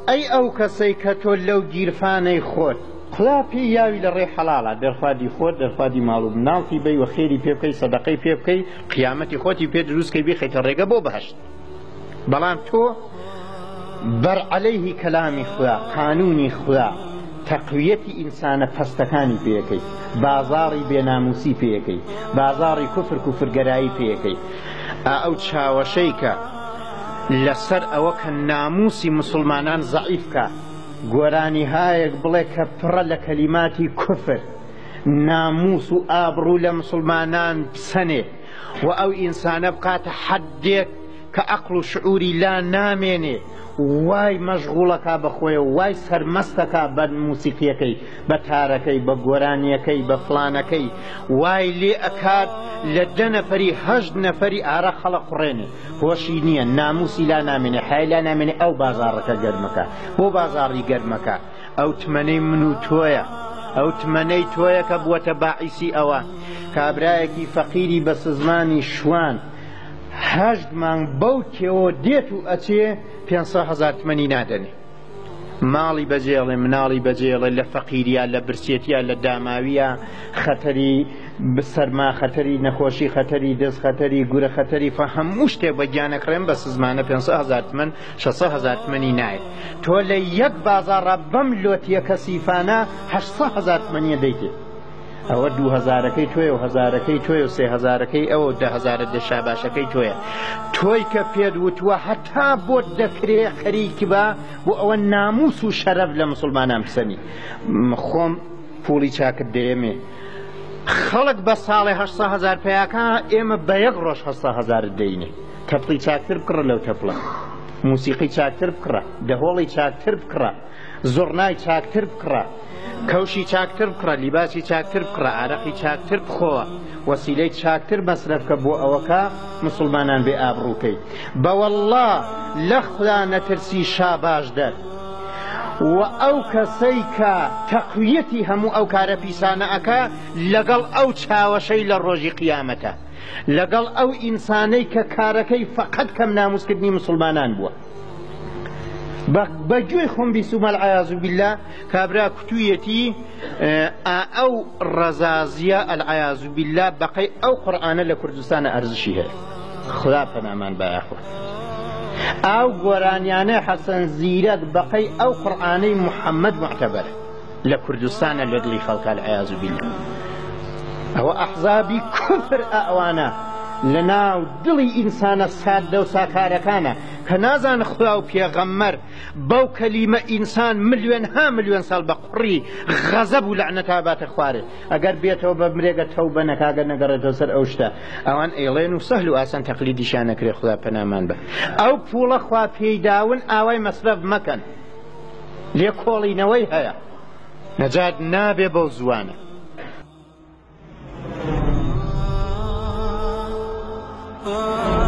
ئەی ئەو کەسەی کە تۆ لەو گیرفانەی خۆت قڵاپی یاوی لە ڕێ حەڵاڵە دەرخوادی خۆت دەرخوادی ماڵ و مناڵی بەی و خێری پێ بکەی سەدەقەی پێ بکەی قیامەتی خۆتی پێ دروستکەی بخەیتە ڕێگە بۆ بەهەشت بەڵام تۆ بەر عەلەیهی کەلامی خوا قانونی خوا تەقویەتی ئینسانە پەستەکانی پێەکەی بازاڕی بێناموسی پێەکەی بازاڕی کوفر کوفرگەرایی پێەکەی ئەو چاوەشەی کە لەسەر ئەوە کە ناموسی مسلمانان زەعیفکە گۆرانی هایەک بڵێ کە پڕە لە کەلیماتی کوفر ناموس و ئابڕوو لە مسلمانان بسەنێ و ئەو ئینسانە بقاتە حەدێک کە عەقڵ و شعوری لا نامێنێ وای مەشغوڵەکە بەخۆیە وای سەرمەستەکە بە موسیقیەکەی بە تارەکەی بە گۆرانیەکەی بە فڵانەکەی وای لێ ئەکات لە 10 نەفەری 8 نەفەری ئارە خەڵق قوڕێنێ هۆشی نییە ناموسی لا نامێنێ حای لا نامێنێ ئەو بازاڕەکە گەرمەکە بۆ بازاڕی گەرمەکە ئەو تمەنەی من و تۆیە ئەو تمەنەی تۆیە کە بووەتە باعیسی ئەوە کابرایەکی فەقیری بە سزمانی شوان 8 مانگ بەو کێوە دێت و ئەچێ 500,000 تمەنی نادەنێ ماڵی بەجێڵێ مناڵی بەجێڵێ لە فەقیریە لە برسێتیە لە داماویە خەتەری سەرما خەتەری نەخۆشی خەتەری دەست خەتەری گورە خەتەری هەموو شتێک بە گیانەکڕێن بە سزمانە 500,000 تمەن 600,000 تمەنی نایێت تۆ لە یەک بازاڕە بەم لۆتیە کەسیفانە 800,000 تمەنیە دەیتێ ئەوە 2000ەکەی تۆیە و 1000ەکەی تۆیە و 3000ەکەی ئەوە 10,000 دەشاباشەکەی تۆیە تۆی کە پێت وتووە هەتا بۆت دەکرێ خەریکی بە بۆ ئەوە ناموس و شەرەف لە مسلمانان بسەنی خۆم پوڵی چاکت دەیەمێ خەڵک بە ساڵی 800,000 پیاکە ئێمە بە یەک ڕۆژ 800,000 دەینێ تەپڵی چاکتر بکڕە لەو تەپڵە موسیقی چاکتر بکڕە دەهۆڵی چاکتر بکڕە زۆرنای چاکتر بکڕە کەوشی چاکتر بکڕە لیباسی چاکتر بکڕە ئارەقی چاکتر بخۆوە وەسیلەی چاکتر مەسرەفکە بۆ ئەوەکە مسلمانان بێ ئابڕووکەی بەوەڵڵا لە خوددا نەترسی شاباش دەر و ئەو کەسەی کە تەقویەتی هەموو ئەو کارە پیسانە ئەکا لەگەڵ ئەو چاوەشەی لە ڕۆژی قیامەتە لەگەڵ ئەو ئینسانەی کە کارەکەی فەقەت کەم ناموسکردنی مسلمانان بووە بەگوێی خۆم بیستومە العەیاذ بالله کابرا کوتوویەتی ئەو ڕەزازیە العەیاذ بالله بەقەی ئەو قورئانە لە کوردستانە ئەرزشی هەیە خدا پەنامان بایەخۆ ئەو گۆرانیانە حەسەن زیرەک بەقەی ئەو قورئانەی محەممەد معتەبەرە لە کوردستانە لە دڵی خەڵکە العەیاذ بالله ئەوە ئەحزابی کوفر ئەوانە لە ناو دڵی ئینسانە سادە و ساکارەکانە کە نازان خوا و پێغەمبەر بەو کەلیمە ئینسان ملیۆن ساڵ بە قوڕی غەزەب و لەعنەتا باتە خوارێ ئەگەر بێتەوە بە مرێگە تەوبە نەکاگە نەگەڕێتەوە سەر ئەو شتە ئەوان ئێڵێن و سەهل و ئاسان تەقلیدیشان نەکرێ خوا پەنامان بە ئەو پوڵە خوا پێیداون ئاوای مەسرەف مەکەن لێ کۆڵینەوەی هەیە نەجات نابێ بەو زوانە Oh